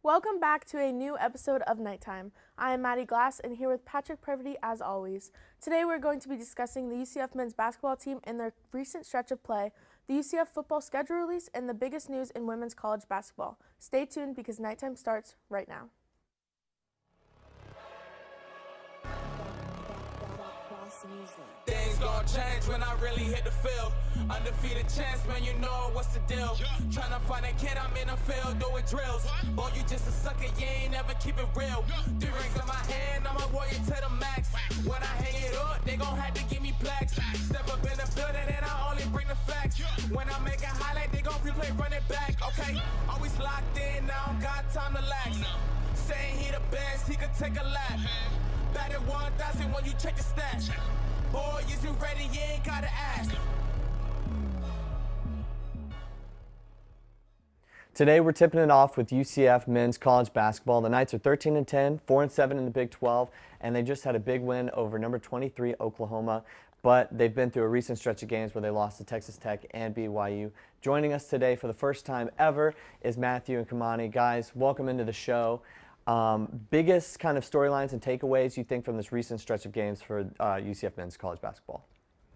Welcome back to a new episode of Nighttime. I am Maddie Glass and here with Patrick Previty as always. Today we're going to be discussing the UCF men's basketball team and their recent stretch of play, the UCF football schedule release, and the biggest news in women's college basketball. Stay tuned because Nighttime starts right now. Things gon' change when I really hit the field. Undefeated chance, man, you know what's the deal. Tryna find a kid, I'm in the field doing drills. Boy, you just a sucker, you ain't never keep it real. 3 rings in my hand, I'm a warrior to the max. When I hang it up, they gon' have to give me plaques. Step up in the building and I only bring the facts. When I make a highlight, they gon' replay, run it back, okay? Always locked in, I don't got time to lax. Saying he the best, he could take a lap. Batted 1,000 when you check the stats. Boy, is you ready? You ain't gotta ask. Today we're tipping it off with UCF men's college basketball. The Knights are 13-10, 4-7 in the Big 12, and they just had a big win over number 23 Oklahoma. But they've been through a recent stretch of games where they lost to Texas Tech and BYU. Joining us today for the first time ever is Matthew and Kamani. Guys, welcome into the show. Biggest kind of storylines and takeaways you think from this recent stretch of games for UCF men's college basketball?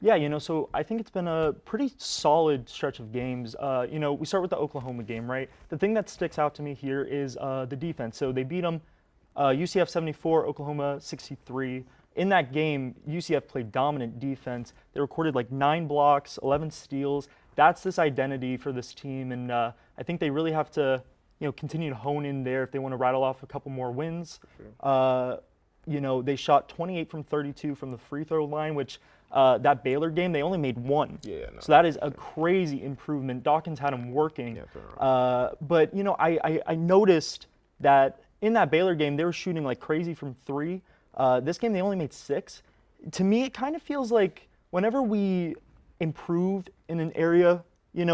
Yeah, so I think it's been a pretty solid stretch of games. We start with the Oklahoma game, right? The thing that sticks out to me here is the defense. So they beat them UCF 74, Oklahoma 63. In that game, UCF played dominant defense. They recorded like 9 blocks, 11 steals. That's this identity for this team, and I think they really have to continue to hone in there if they want to rattle off a couple more wins. Sure. They shot 28 from 32 from the free throw line, which that Baylor game, they only made 1. So that is a crazy improvement. Dawkins had them working. But, I noticed that in that Baylor game, they were shooting like crazy from 3. This game, they only made 6. To me, it kind of feels like whenever we improved in an area,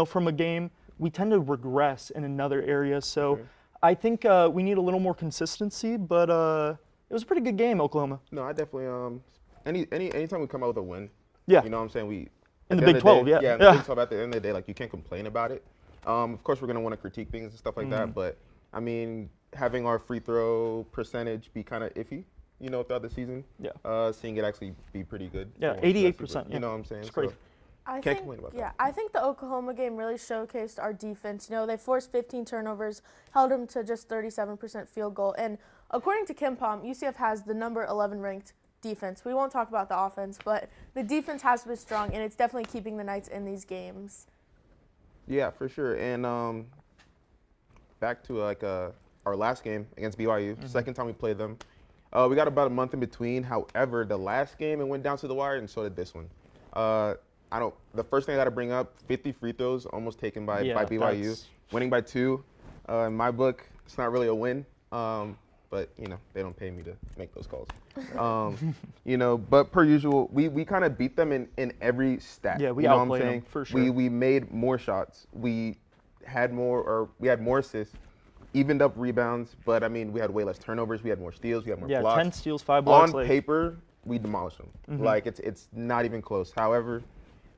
from a game, we tend to regress in another area. So sure. I think we need a little more consistency, but it was a pretty good game, Oklahoma. No, I definitely anytime we come out with a win, yeah. You know what I'm saying? We in the Big 12, yeah. In the Big 12 at the end of the day, like you can't complain about it. Of course, we're gonna want to critique things and stuff like that, but I mean, having our free throw percentage be kind of iffy, throughout the season. Yeah. Seeing it actually be pretty good. Yeah, 88%. You know what I'm saying? It's crazy. I think the Oklahoma game really showcased our defense. They forced 15 turnovers, held them to just 37% field goal. And according to Kim Pom, UCF has the number 11 ranked defense. We won't talk about the offense, but the defense has been strong, and it's definitely keeping the Knights in these games. Yeah, for sure. And back to our last game against BYU, second time we played them. We got about a month in between. However, the last game, it went down to the wire, and so did this one. The first thing I got to bring up, 50 free throws almost taken by BYU. Winning by 2. In my book, it's not really a win, but, they don't pay me to make those calls. But per usual, we kind of beat them in every stat. Yeah, we outplayed them, for sure. We made more shots. We had more assists, evened up rebounds, but, I mean, we had way less turnovers. We had more steals. We had more blocks. 10 steals, 5 blocks. On paper, we demolished them. Like, it's not even close. However,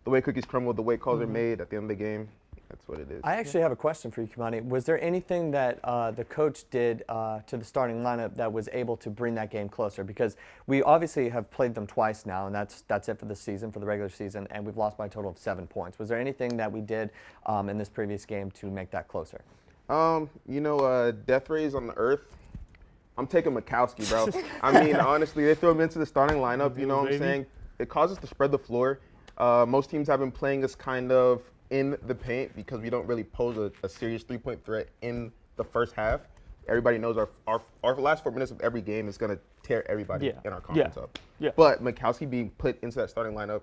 the way cookies crumble, the way calls are made at the end of the game, that's what it is. I actually have a question for you, Kamani. Was there anything that the coach did to the starting lineup that was able to bring that game closer? Because we obviously have played them twice now, and that's it for the season, for the regular season, and we've lost by a total of 7 points. Was there anything that we did in this previous game to make that closer? Death rays on the earth. I'm taking Mikowski, bro. I mean, honestly, they throw him into the starting lineup, you know what I'm saying? It causes us to spread the floor. Most teams have been playing us kind of in the paint because we don't really pose a serious three-point threat in the first half. Everybody knows our last 4 minutes of every game is going to tear everybody in our conference up. Yeah. But Mikowski being put into that starting lineup,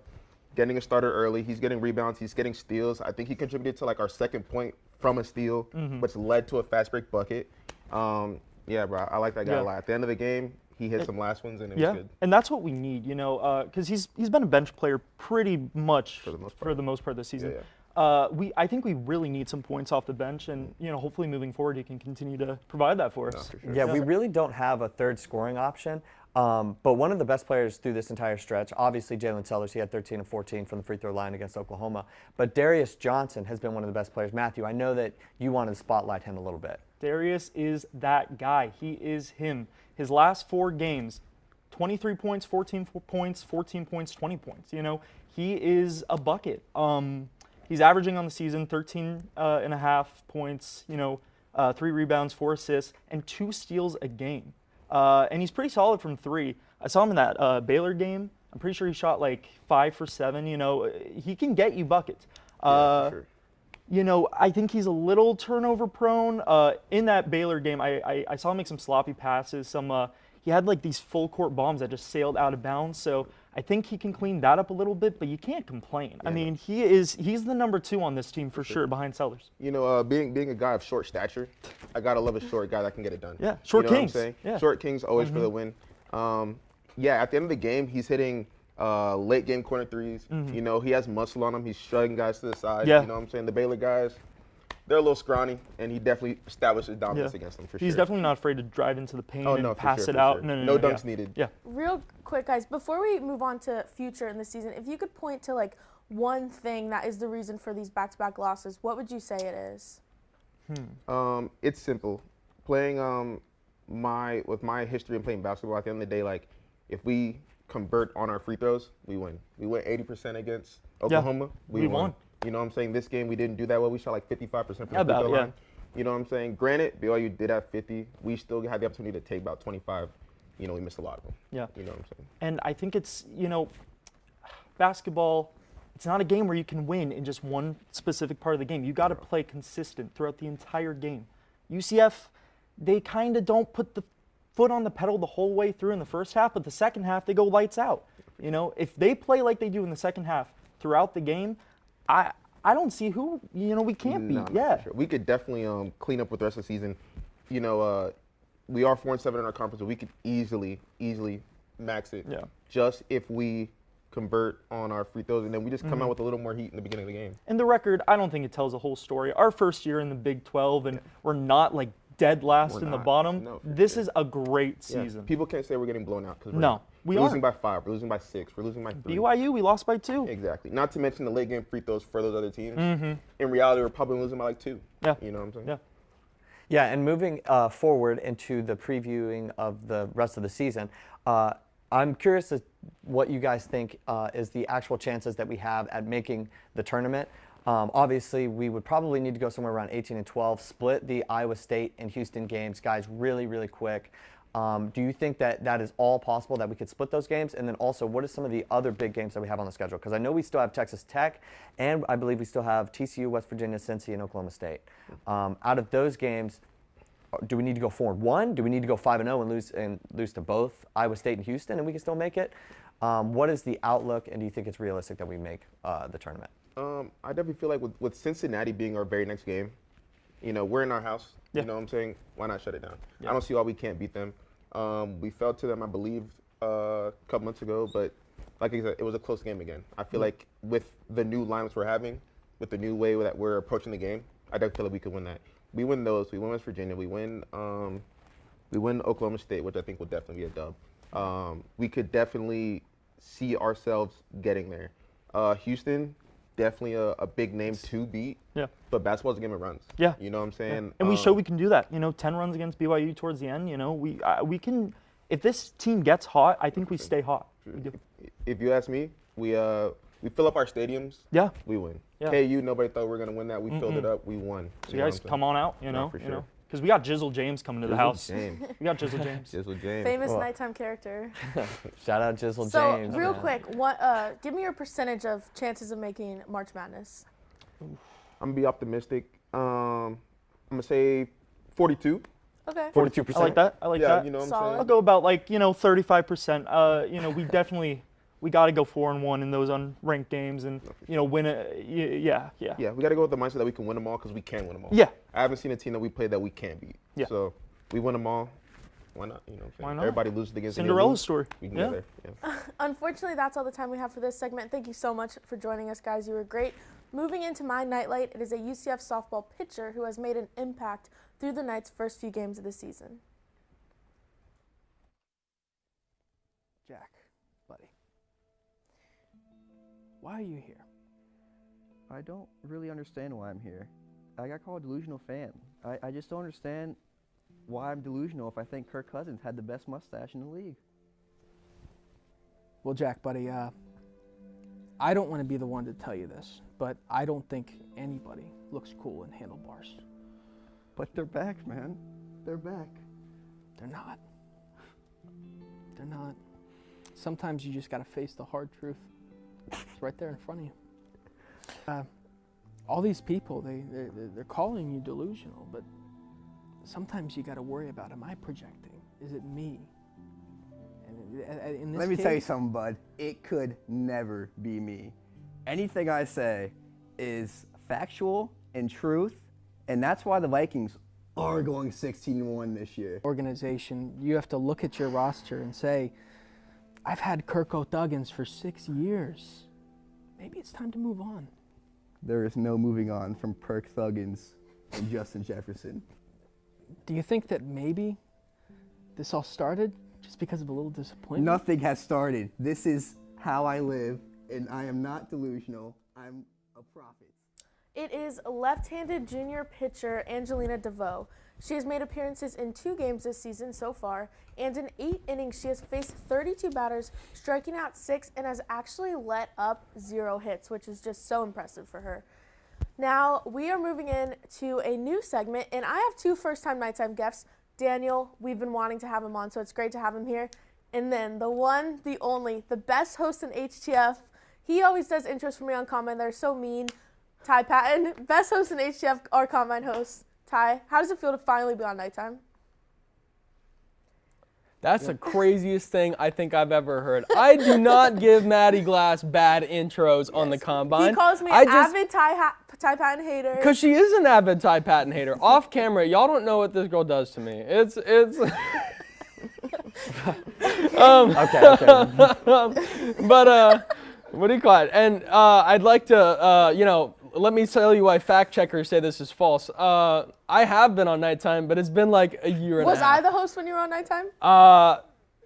getting a starter early, he's getting rebounds, he's getting steals. I think he contributed to like our second point from a steal, which led to a fast break bucket. Yeah, bro, I like that guy a lot. At the end of the game, he hit some last ones and it was good. And that's what we need, because he's been a bench player pretty much for the most part this season. I think we really need some points off the bench, and hopefully moving forward he can continue to provide that for us. For sure. Yeah, we really don't have a third scoring option. But one of the best players through this entire stretch, obviously Jalen Sellers, he had 13 of 14 from the free throw line against Oklahoma. But Darius Johnson has been one of the best players. Matthew, I know that you wanted to spotlight him a little bit. Darius is that guy. He is him. His last 4 games, 23 points, 14 points, 14 points, 20 points. You know, he is a bucket. He's averaging on the season 13 and a half points, 3 rebounds, 4 assists, and 2 steals a game. And he's pretty solid from 3. I saw him in that Baylor game. I'm pretty sure he shot like 5 for 7. You know, he can get you buckets. For sure. You know, I think he's a little turnover prone. In that Baylor game, I saw him make some sloppy passes. He had like these full court bombs that just sailed out of bounds. So I think he can clean that up a little bit, but you can't complain. Yeah, I mean, he's the number 2 on this team for sure behind Sellers. You know, being a guy of short stature, I gotta love a short guy that can get it done. Yeah, short kings. What I'm saying? Yeah. Short kings always for the win. Yeah, at the end of the game, he's hitting late game corner threes. You know, he has muscle on him. He's shrugging guys to the side. Yeah. You know what I'm saying? The Baylor guys, they're a little scrawny, and he definitely establishes dominance against them for sure. He's definitely not afraid to drive into the paint and pass it out. Sure. No dunks needed. Yeah. Real quick, guys, before we move on to future in the season, if you could point to like one thing that is the reason for these back-to-back losses, what would you say it is? It's simple. Playing with my history in playing basketball, at the end of the day, like if we convert on our free throws, we win. We went 80% against Oklahoma. We won. You know what I'm saying? This game, we didn't do that well. We shot like 55% from the free throw line. You know what I'm saying? Granted, BYU did have 50. We still had the opportunity to take about 25. You know, we missed a lot of them. Yeah. You know what I'm saying? And I think it's, basketball, it's not a game where you can win in just one specific part of the game. You got to play consistent throughout the entire game. UCF, they kind of don't put the foot on the pedal the whole way through in the first half, but the second half, they go lights out. You know, if they play like they do in the second half throughout the game, I don't see who, we can't beat. For sure. We could definitely clean up with the rest of the season. You know, we are 4-7 in our conference, but we could easily max it. Yeah. Just if we convert on our free throws, and then we just come out with a little more heat in the beginning of the game. And the record, I don't think it tells a whole story. Our first year in the Big 12, and we're not like dead last in the bottom. No, this is a great season. People can't say we're getting blown out because we're losing by 5, we're losing by 6, we're losing by 3. BYU, we lost by 2. Exactly. Not to mention the late game free throws for those other teams. In reality, we're probably losing by like 2. Yeah. You know what I'm saying? Yeah. Yeah, and moving forward into the previewing of the rest of the season, I'm curious as what you guys think is the actual chances that we have at making the tournament. Obviously, we would probably need to go somewhere around 18 and 12, split the Iowa State and Houston games, guys, really, really quick. Do you think that that is all possible, that we could split those games? And then also, what are some of the other big games that we have on the schedule? Because I know we still have Texas Tech, and I believe we still have TCU, West Virginia, Cincy, and Oklahoma State. Out of those games, do we need to go 4-1? Do we need to go 5-0 and lose to both Iowa State and Houston, and we can still make it? What is the outlook, and do you think it's realistic that we make the tournament? I definitely feel like with Cincinnati being our very next game, we're in our house. Yeah. You know what I'm saying? Why not shut it down? Yeah. I don't see why we can't beat them. We fell to them, I believe, a couple months ago, but like I said, it was a close game again. I feel like with the new lineups we're having, with the new way that we're approaching the game, I definitely feel like we could win that. We win those. We win West Virginia. We win Oklahoma State, which I think will definitely be a dub. We could definitely see ourselves getting there. Houston, definitely a big name to beat. Yeah. But basketball's a game of runs. Yeah. You know what I'm saying? Yeah. And we show we can do that. 10 runs against BYU towards the end. We can. If this team gets hot, I think we stay hot. If you ask me, we fill up our stadiums. Yeah. We win. Yeah. KU, nobody thought we were gonna win that. We filled it up. We won. So you guys come on out. For sure. Because we got Jizzle James coming to the house. James. We got Jizzle James. Jizzle James. Famous nighttime character. Shout out Jizzle So James. real quick, give me your percentage of chances of making March Madness. I'm gonna be optimistic. I'm gonna say 42. Okay. 42%. I like that. I like that. You know what I'm Solid. saying? I'll go about 35%. We definitely we got to go 4-1 in those unranked games and win it. Yeah. Yeah, we got to go with the mindset that we can win them all because we can win them all. Yeah. I haven't seen a team that we played that we can't beat. Yeah. So we win them all. Why not? You know what I'm saying? Why not? Everybody loses against Cinderella story. We can Yeah. go there. Yeah. Unfortunately, that's all the time we have for this segment. Thank you so much for joining us, guys. You were great. Moving into my nightlight, it is a UCF softball pitcher who has made an impact through the Knights' first few games of the season. Jack, buddy, why are you here? I don't really understand why I'm here. got called a delusional fan. I just don't understand why I'm delusional if I think Kirk Cousins had the best mustache in the league. Well, Jack, buddy, I don't want to be the one to tell you this, but I don't think anybody looks cool in handlebars. But they're back, man. They're back. They're not. They're not. Sometimes you just got to face the hard truth. It's right there in front of you. All these people, they're calling you delusional, but sometimes you got to worry about, am I projecting? Is it me? And in this Let me case, tell you something, bud. It could never be me. Anything I say is factual and truth, and that's why the Vikings are going 16-1 this year. Organization, you have to look at your roster and say, I've had Kirk O'Thuggins for 6 years. Maybe it's time to move on. There is no moving on from Kirk Thuggins and Justin Jefferson. Do you think that maybe this all started just because of a little disappointment? Nothing has started. This is how I live, and I am not delusional. I'm a prophet. It is left-handed junior pitcher Angelina DeVoe. She has made appearances in 2 games this season so far, and in 8 innings she has faced 32 batters, striking out 6, and has actually let up 0 hits, which is just so impressive for her. Now, we are moving in to a new segment, and I have 2 first-time nighttime guests. Daniel, we've been wanting to have him on, so it's great to have him here. And then the one, the only, the best host in HTF. He always does intros for me on Combine. They're so mean. Ty Patton, best host in HTF, our Combine host. Ty, how does it feel to finally be on nighttime? That's the craziest thing I think I've ever heard. I do not give Maddie Glass bad intros on the Combine. He calls me an avid Ty Patton hater. Because she is an avid Ty Patton hater. Off camera, y'all don't know what this girl does to me. It's Okay. But what do you call it? And I'd like to, let me tell you why fact checkers say this is false. I have been on nighttime, but it's been like a year and a half. Was I the host when you were on nighttime?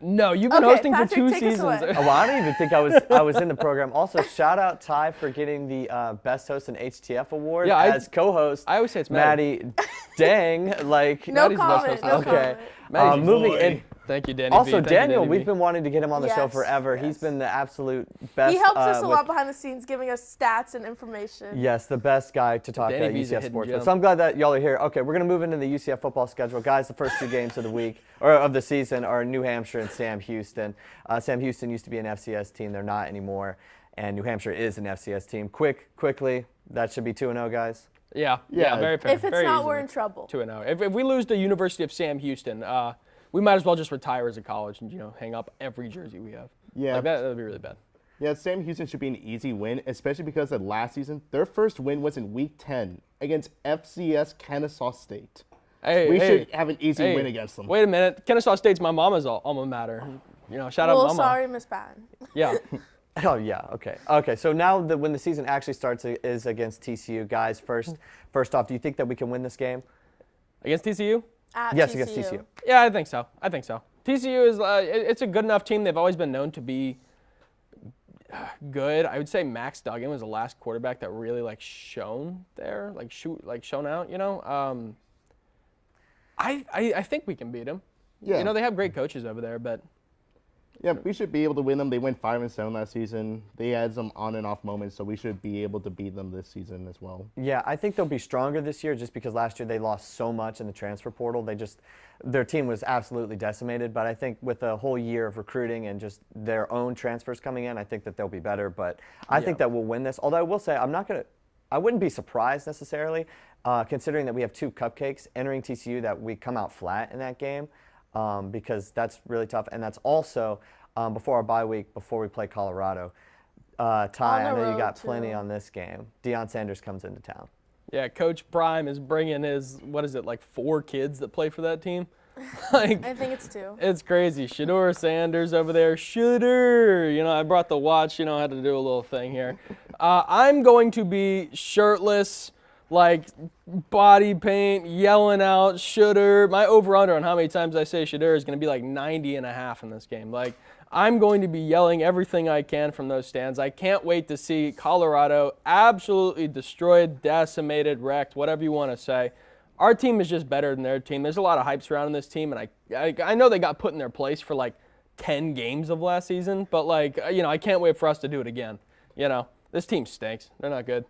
No, you've been hosting Patrick, for 2 take us away. seasons. Oh, well, I don't even think I was in the program. Also, shout out Ty for getting the Best Host in HTF award as co-host. I always say it's Maddie. Dang, like No Maddie's the best comment. host. No okay. comment. Moving in. Thank you, Danny. Also, B. Thank you, Daniel, Danny we've B. been wanting to get him on the show Yes, forever. yes. He's been the absolute best. He helps us a with- lot behind the scenes, giving us stats and information. Yes, the best guy to talk Danny to B's a UCF hidden sports. gem. So I'm glad that y'all are here. Okay, we're gonna move into the UCF football schedule, guys. The first 2 games of the week or of the season are New Hampshire and Sam Houston. Sam Houston used to be an FCS team; they're not anymore, and New Hampshire is an FCS team. Quickly, that should be 2-0, guys. Yeah, very fair. If it's very not, easily. we're in trouble. 2-0. If we lose to University of Sam Houston, we might as well just retire as a college and hang up every jersey we have. Yeah. Like that would be really bad. Yeah, Sam Houston should be an easy win, especially because of last season, their first win was in Week 10 against FCS Kennesaw State. We should have an easy win against them. Wait a minute. Kennesaw State's my mama's alma mater. Shout out mama. Sorry, Miss Patton. Yeah. Oh yeah, okay. So now when the season actually starts is against TCU, guys. First off, do you think that we can win this game? Against TCU? Yes, against TCU. Yeah, I think so. TCU is it's a good enough team. They've always been known to be good. I would say Max Duggan was the last quarterback that really shone there, shone out. I think we can beat them. Yeah. They have great coaches over there, but Yeah, we should be able to win them. They went 5-7 last season. They had some on and off moments, so we should be able to beat them this season as well. Yeah, I think they'll be stronger this year just because last year they lost so much in the transfer portal. Their team was absolutely decimated, but I think with a whole year of recruiting and just their own transfers coming in, I think that they'll be better. But I think that we'll win this. Although I will say I wouldn't be surprised necessarily, considering that we have 2 cupcakes entering TCU, that we come out flat in that game. Because that's really tough. And that's also before our bye week, before we play Colorado. Ty, I know you got plenty on this game. Deion Sanders comes into town. yeah, Coach Prime is bringing his 4 kids that play for that team. I think it's 2. It's crazy. Shador Sanders over there. Shooter. I brought the watch. I had to do a little thing here. I'm going to be shirtless, body paint, yelling out Shooter. My over-under on how many times I say Shooter is going to be 90.5 in this game. I'm going to be yelling everything I can from those stands. I can't wait to see Colorado absolutely destroyed, decimated, wrecked, whatever you want to say. Our team is just better than their team. There's a lot of hype surrounding this team, and I know they got put in their place for like 10 games of last season, but I can't wait for us to do it again. This team stinks. They're not good.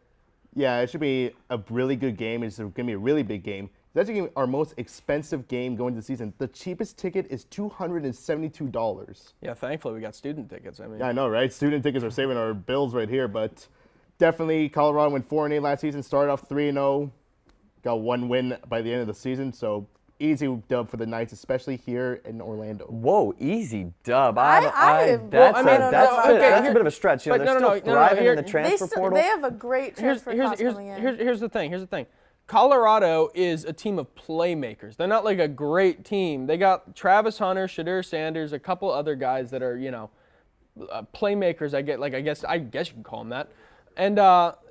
Yeah, it should be a really good game. It's going to be a really big game. It's actually our most expensive game going into the season. The cheapest ticket is $272. Yeah, thankfully we got student tickets. Yeah, I know, right? Student tickets are saving our bills right here, but definitely Colorado went 4-8 last season, started off 3-0, got one win by the end of the season, so easy dub for the Knights, especially here in Orlando. Whoa, easy dub. That's a bit of a stretch. They're still thriving in the transfer portal. They have a great transfer class coming in. Here's the thing. Colorado is a team of playmakers. They're not like a great team. They got Travis Hunter, Shadur Sanders, a couple other guys that are, playmakers. I guess you can call them that. And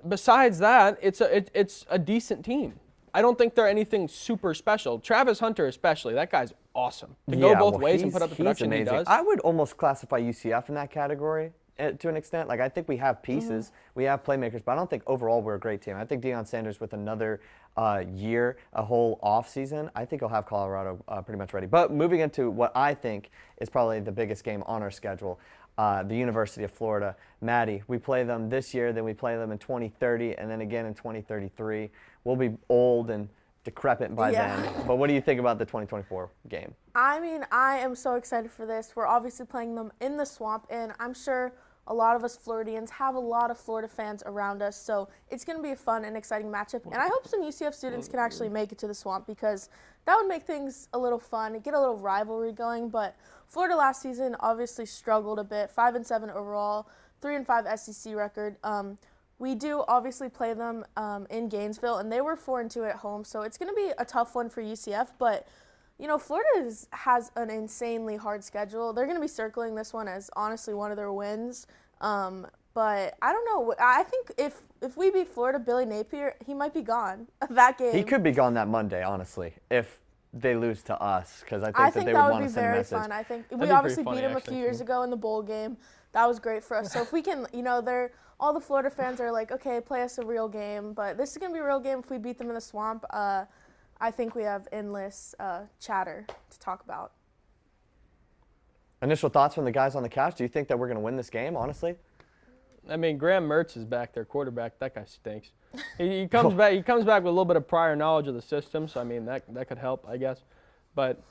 besides that, it's a decent team. I don't think they're anything super special. Travis Hunter especially, that guy's awesome. To go both ways and put up the production he does. I would almost classify UCF in that category to an extent. I think we have pieces, we have playmakers, but I don't think overall we're a great team. I think Deion Sanders with another year, a whole off season, I think he'll have Colorado pretty much ready. But moving into what I think is probably the biggest game on our schedule, the University of Florida. Maddie, we play them this year, then we play them in 2030, and then again in 2033. We'll be old and decrepit by then. But what do you think about the 2024 game? I mean, I am so excited for this. We're obviously playing them in the Swamp, and I'm sure a lot of us Floridians have a lot of Florida fans around us, so it's going to be a fun and exciting matchup. And I hope some UCF students can actually make it to the Swamp, because that would make things a little fun and get a little rivalry going. But Florida last season obviously struggled a bit, 5-7 overall, 3-5 SEC record. We do obviously play them in Gainesville, and they were 4-2 at home, so it's going to be a tough one for UCF. But Florida has an insanely hard schedule. They're going to be circling this one as honestly one of their wins. But I don't know. I think if we beat Florida, Billy Napier, he might be gone that game. He could be gone that Monday, honestly, if they lose to us, because I think that they would want to send a message. Fun. I think we obviously beat him a few years ago in the bowl game. That was great for us. So if we can, all the Florida fans are like, okay, play us a real game. But this is going to be a real game if we beat them in the Swamp. I think we have endless chatter to talk about. Initial thoughts from the guys on the couch. Do you think that we're going to win this game, honestly? I mean, Graham Mertz is back there, quarterback. That guy stinks. He comes back. He comes back with a little bit of prior knowledge of the system, so I mean that could help, I guess. But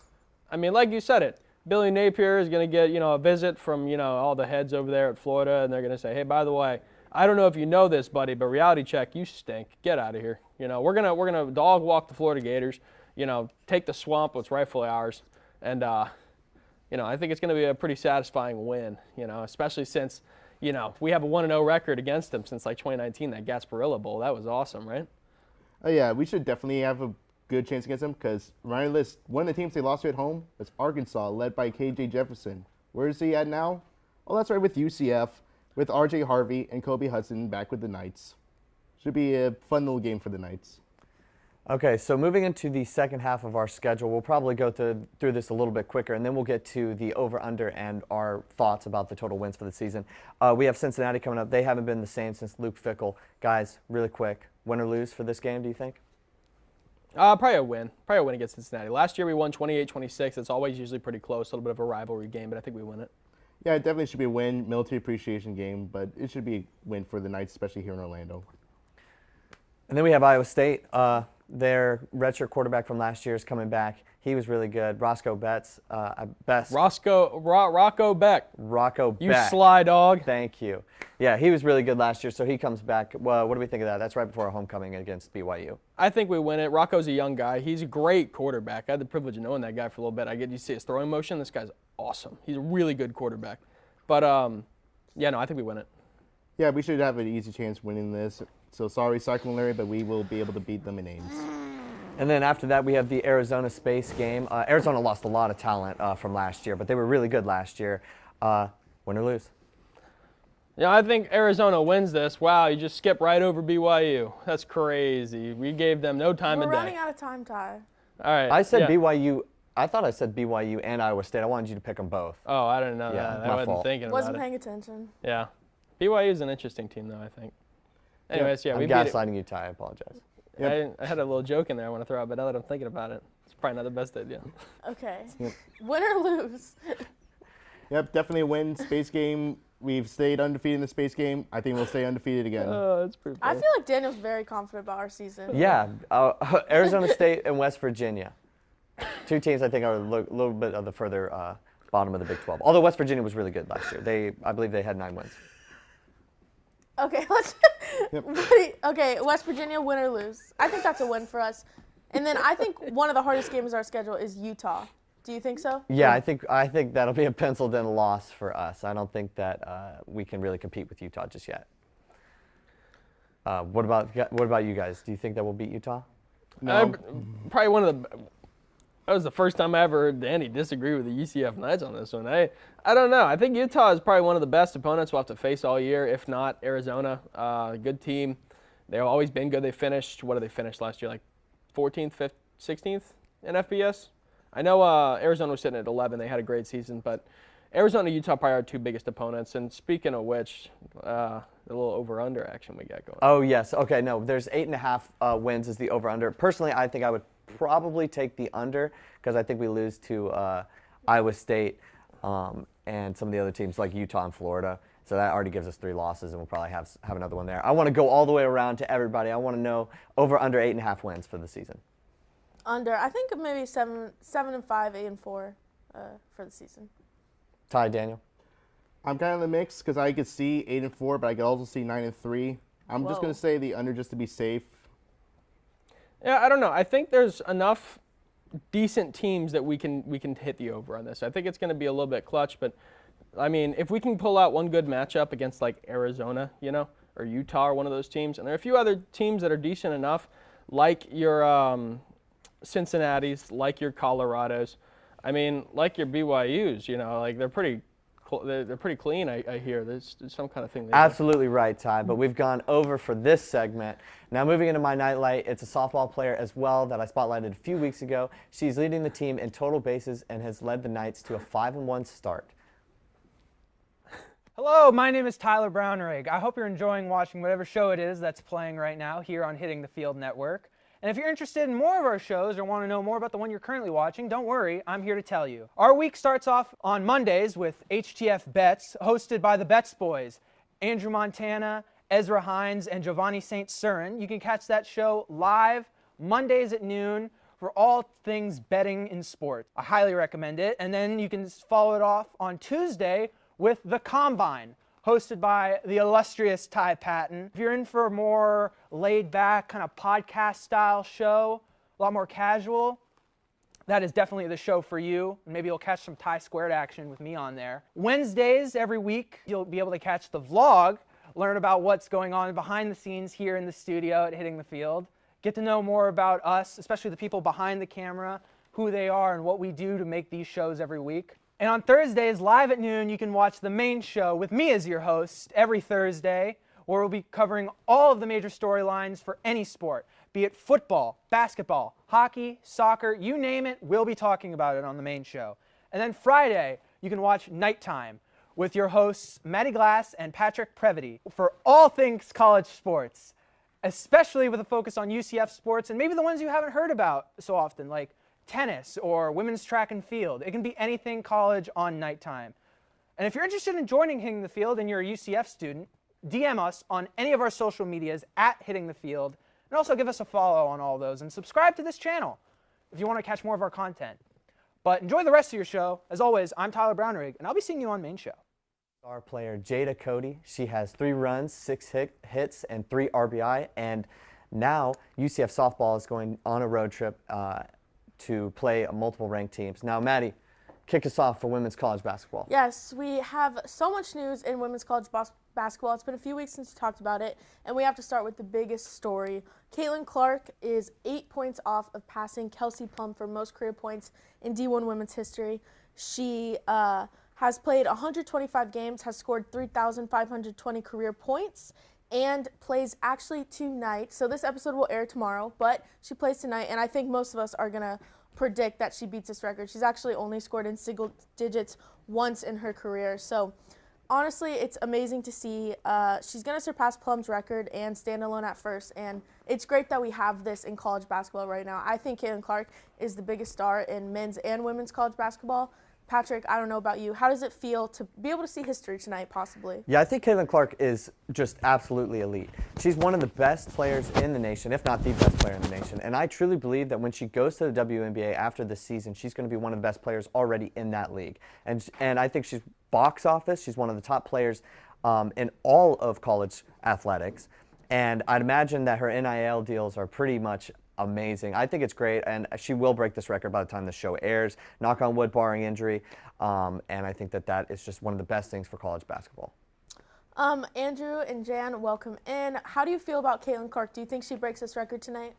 I mean, like you said it, Billy Napier is going to get a visit from all the heads over there at Florida, and they're going to say, hey, by the way, I don't know if you know this, buddy, but reality check, you stink. Get out of here. We're gonna dog walk the Florida Gators. Take the Swamp, what's rightfully ours, and I think it's going to be a pretty satisfying win. Especially since we have a 1-0 record against them since 2019, that Gasparilla Bowl. That was awesome, right? Oh yeah, we should definitely have a good chance against them, because Ryan List, one of the teams they lost to at home was Arkansas, led by KJ Jefferson. Where is he at now? Oh, that's right, with UCF. With RJ Harvey and Kobe Hudson back with the Knights. Should be a fun little game for the Knights. Okay, so moving into the second half of our schedule, we'll probably go through this a little bit quicker, and then we'll get to the over-under and our thoughts about the total wins for the season. We have Cincinnati coming up. They haven't been the same since Luke Fickell. Guys, really quick, win or lose for this game, do you think? Probably a win. Probably a win against Cincinnati. Last year we won 28-26. It's always usually pretty close, a little bit of a rivalry game, but I think we win it. Yeah, it definitely should be a win, military appreciation game, but it should be a win for the Knights, especially here in Orlando. And then we have Iowa State. Their redshirt quarterback from last year is coming back. He was really good. Rocco Beck. Rocco Beck. You sly dog. Thank you. Yeah, he was really good last year, so he comes back. Well, what do we think of that? That's right before our homecoming against BYU. I think we win it. Rocco's a young guy. He's a great quarterback. I had the privilege of knowing that guy for a little bit. I get to see his throwing motion. This guy's awesome. He's a really good quarterback. But, I think we win it. Yeah, we should have an easy chance winning this. So sorry, Cyclone Larry, but we will be able to beat them in Ames. And then after that, we have the Arizona Space game. Arizona lost a lot of talent from last year, but they were really good last year. Win or lose? Yeah, I think Arizona wins this. Wow, you just skip right over BYU. That's crazy. We gave them no time a day. We're running out of time, Ty. All right. I said BYU I thought I said BYU and Iowa State. I wanted you to pick them both. Oh, I didn't know Yeah, that. my I wasn't fault. thinking Wasn't about it. paying attention. Yeah. BYU is an interesting team, though, I think. Anyways, yeah, I'm we beat it. gaslighting you, Ty. I apologize. I had a little joke in there I want to throw out, but now that I'm thinking about it, it's probably not the best idea. Okay. Yep. Win or lose? Yep, definitely a win. Space game. We've stayed undefeated in the space game. I think we'll stay undefeated again. Oh, that's pretty I funny. feel like Daniel's very confident about our season. Yeah, Arizona State and West Virginia. Two teams I think are a little bit of the further bottom of the Big 12. Although West Virginia was really good last year. I believe they had 9 wins. Okay, let's. Okay, West Virginia, win or lose? I think that's a win for us. And then I think one of the hardest games on our schedule is Utah. Do you think so? Yeah, I think that'll be a penciled-in loss for us. I don't think that we can really compete with Utah just yet. What about you guys? Do you think that we'll beat Utah? No. Probably one of the. That was the first time I ever heard Danny disagree with the UCF Knights on this one. I don't know. I think Utah is probably one of the best opponents we'll have to face all year, if not Arizona. Good team. They've always been good. They finished, what did they finish last year? Like 14th, 15th, 16th in FBS? I know Arizona was sitting at 11. They had a great season, but Arizona and Utah probably are our 2 biggest opponents. And speaking of which, a little over-under action we got going. Oh, yes. Okay, no, there's 8.5 wins is the over-under. Personally, I think I would probably take the under because I think we lose to Iowa State and some of the other teams like Utah and Florida. So that already gives us 3 losses, and we'll probably have another one there. I want to go all the way around to everybody. I want to know over under 8.5 wins for the season. Under. I think maybe 7-5, 8-4 for the season. Ty, Daniel? I'm kind of in the mix because I could see 8-4, but I could also see 9-3. I'm just going to say the under just to be safe. Yeah, I don't know. I think there's enough decent teams that we can hit the over on this. I think it's going to be a little bit clutch, but I mean, if we can pull out one good matchup against like Arizona, or Utah or one of those teams, and there are a few other teams that are decent enough, like your Cincinnati's, like your Colorados. I mean, like your BYU's, like they're pretty clean, I hear. There's some kind of thing there. Absolutely right, Ty, but we've gone over for this segment. Now moving into my nightlight, it's a softball player as well that I spotlighted a few weeks ago. She's leading the team in total bases and has led the Knights to a 5-1 start. Hello, my name is Tyler Brownrigg. I hope you're enjoying watching whatever show it is that's playing right now here on Hitting the Field Network. And if you're interested in more of our shows or want to know more about the one you're currently watching, don't worry, I'm here to tell you. Our week starts off on Mondays with HTF Bets, hosted by the Bets Boys, Andrew Montana, Ezra Hines, and Giovanni St. Cyrin. You can catch that show live Mondays at noon for all things betting in sports. I highly recommend it. And then you can follow it off on Tuesday with The Combine, hosted by the illustrious Ty Patton. If you're in for a more laid-back, kind of podcast-style show, a lot more casual, that is definitely the show for you. Maybe you'll catch some Ty Squared action with me on there. Wednesdays, every week, you'll be able to catch the vlog, learn about what's going on behind the scenes here in the studio at Hitting the Field, get to know more about us, especially the people behind the camera, who they are, and what we do to make these shows every week. And on Thursdays, live at noon, you can watch the main show with me as your host every Thursday, where we'll be covering all of the major storylines for any sport, be it football, basketball, hockey, soccer, you name it, we'll be talking about it on the main show. And then Friday, you can watch Nighttime with your hosts, Maddie Glass and Patrick Previty, for all things college sports, especially with a focus on UCF sports and maybe the ones you haven't heard about so often, like tennis or women's track and field. It can be anything college on Nighttime. And if you're interested in joining Hitting the Field and you're a UCF student, DM us on any of our social medias at Hitting the Field, and also give us a follow on all those and subscribe to this channel if you want to catch more of our content. But enjoy the rest of your show. As always, I'm Tyler Brownrigg, and I'll be seeing you on main show. Our player Jada Cody, she has 3 runs, 6 hits, and 3 RBI, and now UCF softball is going on a road trip to play multiple ranked teams. Now, Maddie, kick us off for women's college basketball. Yes, we have so much news in women's college basketball. It's been a few weeks since we talked about it, and we have to start with the biggest story. Caitlin Clark is 8 points off of passing Kelsey Plum for most career points in D1 women's history. She has played 125 games, has scored 3,520 career points, and plays actually tonight. So this episode will air tomorrow, but she plays tonight, and I think most of us are going to predict that she beats this record. She's actually only scored in single digits once in her career. So honestly, it's amazing to see. She's going to surpass Plum's record and stand alone at first. And it's great that we have this in college basketball right now. I think Caitlin Clark is the biggest star in men's and women's college basketball. Patrick, I don't know about you. How does it feel to be able to see history tonight, possibly? Yeah, I think Caitlin Clark is just absolutely elite. She's one of the best players in the nation, if not the best player in the nation. And I truly believe that when she goes to the WNBA after this season, she's going to be one of the best players already in that league. And I think she's box office. She's one of the top players in all of college athletics. And I'd imagine that her NIL deals are pretty much amazing. I think it's great, and she will break this record by the time the show airs. Knock on wood, barring injury. And I think that is just one of the best things for college basketball. Andrew and Jan, welcome in. How do you feel about Caitlin Clark? Do you think she breaks this record tonight?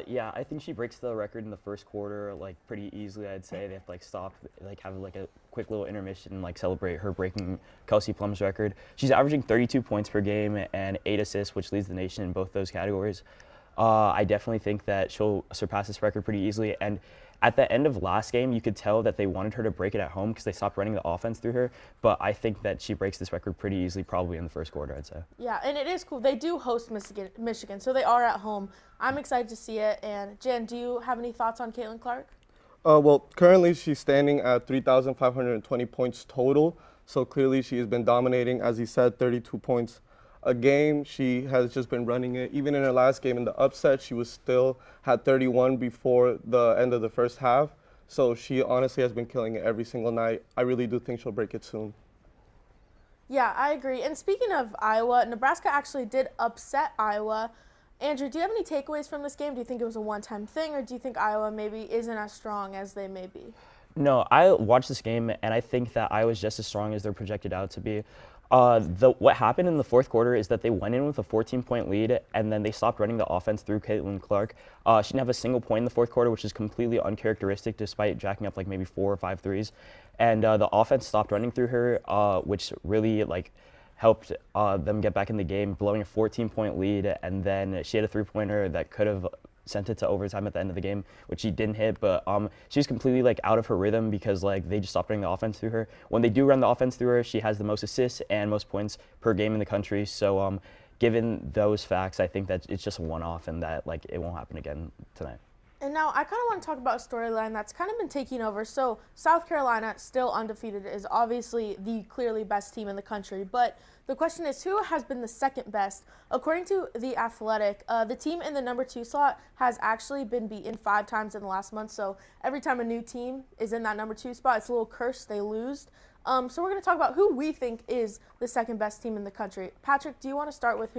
Yeah, I think she breaks the record in the first quarter, like, pretty easily, I'd say. They have to, like, stop, like, have, like, a quick little intermission and, like, celebrate her breaking Kelsey Plum's record. She's averaging 32 points per game and 8 assists, which leads the nation in both those categories. I definitely think that she'll surpass this record pretty easily. And at the end of last game, you could tell that they wanted her to break it at home because they stopped running the offense through her. But I think that she breaks this record pretty easily, probably in the first quarter, I'd say. Yeah, and it is cool. They do host Michigan, so they are at home. I'm excited to see it. And Jan, do you have any thoughts on Caitlin Clark? Well, currently she's standing at 3,520 points total. So clearly she has been dominating, as he said, 32 points a game. She has just been running it. Even in her last game in the upset, she was still had 31 before the end of the first half. So she honestly has been killing it every single night. I really do think she'll break it soon. Yeah, I agree. And speaking of Iowa, Nebraska actually did upset Iowa. Andrew, do you have any takeaways from this game? Do you think it was a one-time thing, or do you think Iowa maybe isn't as strong as they may be? No, I watched this game, and I think that Iowa's just as strong as they're projected out to be. What happened in the fourth quarter is that they went in with a 14-point lead, and then they stopped running the offense through Caitlin Clark. She didn't have a single point in the fourth quarter, which is completely uncharacteristic despite jacking up like maybe 4 or 5 threes. And the offense stopped running through her, which really helped them get back in the game, blowing a 14-point lead. And then she had a three-pointer that could have sent it to overtime at the end of the game, which she didn't hit, but she was completely out of her rhythm because they just stopped running the offense through her. When they do run the offense through her, she has the most assists and most points per game in the country. So given those facts, I think that it's just a one-off and that it won't happen again tonight. And now I kind of want to talk about a storyline that's kind of been taking over. So South Carolina, still undefeated, is obviously the clearly best team in the country. But the question is, who has been the second best? According to The Athletic, the team in the number 2 slot has actually been beaten 5 times in the last month. So every time a new team is in that number 2 spot, it's a little curse. They lose. So we're going to talk about who we think is the second best team in the country. Patrick, do you want to start with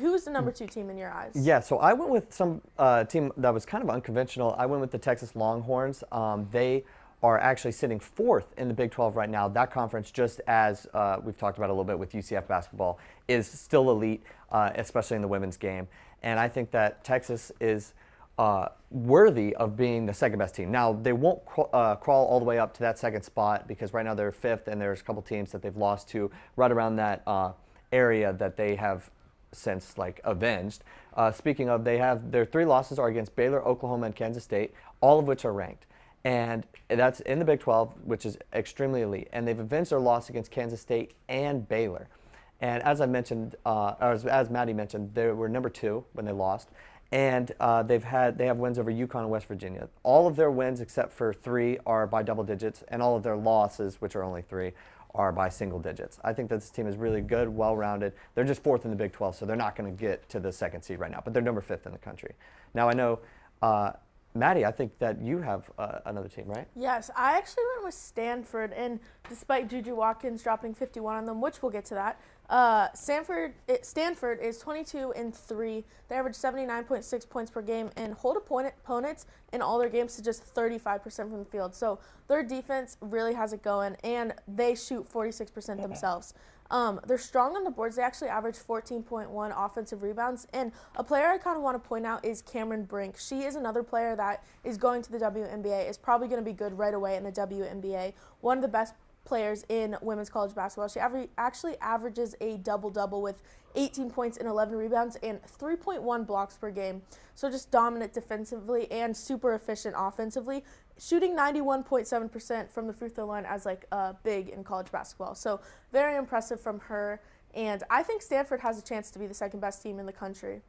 who's the number 2 team in your eyes? Yeah, so I went with some team that was kind of unconventional. I went with the Texas Longhorns. They are actually sitting 4th in the Big 12 right now. That conference, just as we've talked about a little bit with UCF basketball, is still elite, especially in the women's game. And I think that Texas is worthy of being the second best team. Now, they won't crawl all the way up to that second spot because right now they're 5th, and there's a couple teams that they've lost to right around that area that they have since avenged. Speaking of, their 3 losses are against Baylor, Oklahoma, and Kansas State, all of which are ranked. And that's in the Big 12, which is extremely elite. And they've avenged their loss against Kansas State and Baylor. And as I mentioned, as Maddie mentioned, they were number 2 when they lost. And they have wins over UConn and West Virginia. All of their wins except for 3 are by double digits, and all of their losses, which are only 3, are by single digits. I think that this team is really good, well-rounded. They're just 4th in the Big 12, so they're not going to get to the 2nd seed right now, but they're number 5th in the country. Now, I know, Maddie, I think that you have another team, right? Yes, I actually went with Stanford, and despite Juju Watkins dropping 51 on them, which we'll get to that, Stanford is 22-3. They average 79.6 points per game and hold opponents in all their games to just 35% from the field. So their defense really has it going, and they shoot 46% themselves. They're strong on the boards. They actually average 14.1 offensive rebounds. And a player I kind of want to point out is Cameron Brink. She is another player that is going to the WNBA, is probably going to be good right away in the WNBA. One of the best players in women's college basketball. She actually averages a double-double with 18 points and 11 rebounds and 3.1 blocks per game. So just dominant defensively and super efficient offensively, shooting 91.7% from the free throw line as like big in college basketball. So very impressive from her. And I think Stanford has a chance to be the second best team in the country.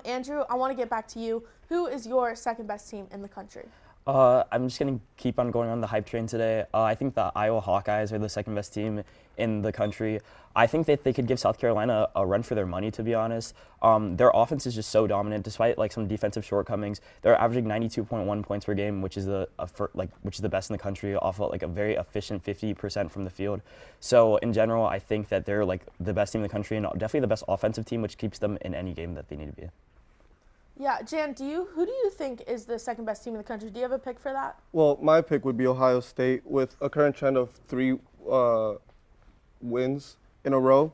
Andrew, I want to get back to you. Who is your second best team in the country? I'm just going to keep on going on the hype train today. I think the Iowa Hawkeyes are the second best team in the country. I think that they could give South Carolina a run for their money, to be honest. Their offense is just so dominant, despite like some defensive shortcomings. They're averaging 92.1 points per game, which is the best in the country, off of like a very efficient 50% from the field. So in general, I think that they're like the best team in the country and definitely the best offensive team, which keeps them in any game that they need to be. Yeah, Jan, who do you think is the second best team in the country? Do you have a pick for that? Well, my pick would be Ohio State with a current trend of 3 wins in a row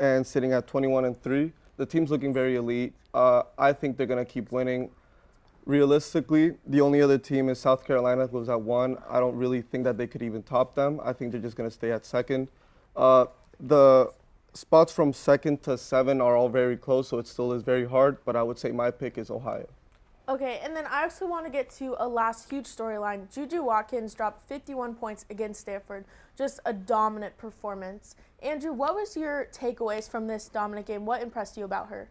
and sitting at 21-3. The team's looking very elite. I think they're going to keep winning. Realistically, the only other team is South Carolina, who was at 1. I don't really think that they could even top them. I think they're just going to stay at 2nd. The spots from 2nd to 7 are all very close, so it still is very hard, but I would say my pick is Ohio. Okay, and then I also want to get to a last huge storyline. Juju Watkins dropped 51 points against Stanford. Just a dominant performance. Andrew, what was your takeaways from this dominant game? What impressed you about her?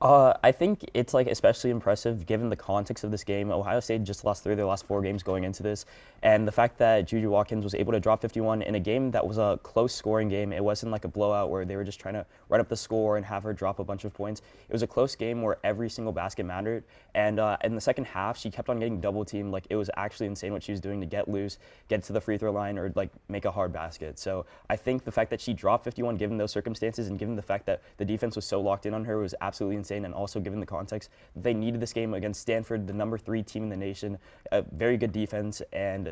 I think it's like especially impressive given the context of this game. Ohio State just lost 3 of their last 4 games going into this, and the fact that Juju Watkins was able to drop 51 in a game that was a close scoring game. It wasn't like a blowout where they were just trying to run up the score and have her drop a bunch of points. It was a close game where every single basket mattered, and in the second half she kept on getting double teamed. Like, it was actually insane what she was doing to get loose, get to the free throw line, or like make a hard basket. So I think the fact that she dropped 51 given those circumstances and given the fact that the defense was so locked in on her was absolutely insane. And also given the context, they needed this game against Stanford, the number 3 team in the nation, a very good defense, and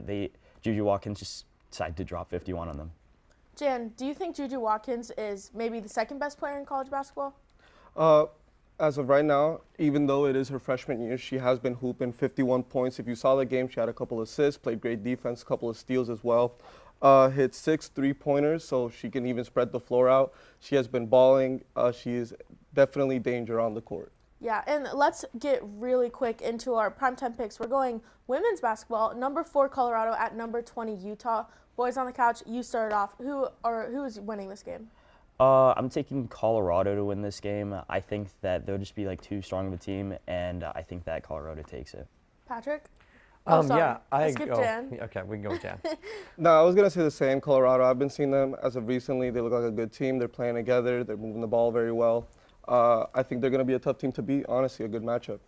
Juju Watkins just decided to drop 51 on them. Jan, do you think Juju Watkins is maybe the second best player in college basketball? As of right now, even though it is her freshman year, she has been hooping 51 points. If you saw the game, she had a couple assists, played great defense, a couple of steals as well. Hit 6 3-pointers, so she can even spread the floor out. She has been balling. She is definitely danger on the court. Yeah, and let's get really quick into our primetime picks. We're going women's basketball, number 4 Colorado at number 20 Utah. Boys on the couch, you started off. Who is winning this game? I'm taking Colorado to win this game. I think that they'll just be like too strong of a team, and I think that Colorado takes it. Patrick? Yeah, I skipped Jan. Okay, we can go with Jan. No, I was going to say the same. Colorado, I've been seeing them as of recently. They look like a good team. They're playing together. They're moving the ball very well. I think they're going to be a tough team to beat. Honestly, a good matchup.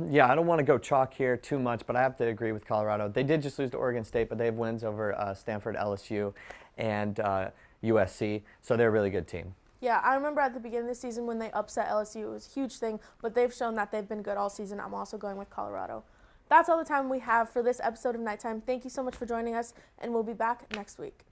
Yeah, I don't want to go chalk here too much, but I have to agree with Colorado. They did just lose to Oregon State, but they have wins over Stanford, LSU, and USC, so they're a really good team. Yeah, I remember at the beginning of the season when they upset LSU, it was a huge thing, but they've shown that they've been good all season. I'm also going with Colorado. That's all the time we have for this episode of Nighttime. Thank you so much for joining us, and we'll be back next week.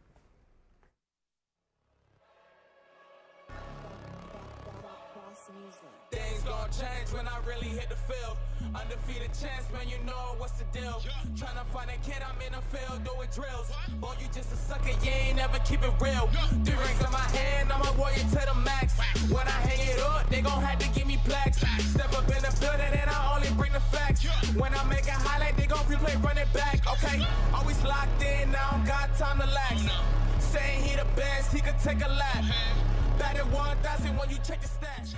Things gon' change when I really hit the field. Undefeated chance, man, you know what's the deal. Tryna find a kid, I'm in the field doing drills. Boy, you just a sucker, you ain't never keep it real. 3 rings in my hand, I'm a warrior to the max. When I hang it up, they gon' have to give me plaques. Step up in the building and I only bring the facts. When I make a highlight, they gon' replay, run it back, okay? Always locked in, I don't got time to lax. Saying he the best, he could take a lap. Batted 1,000 when you check the stats.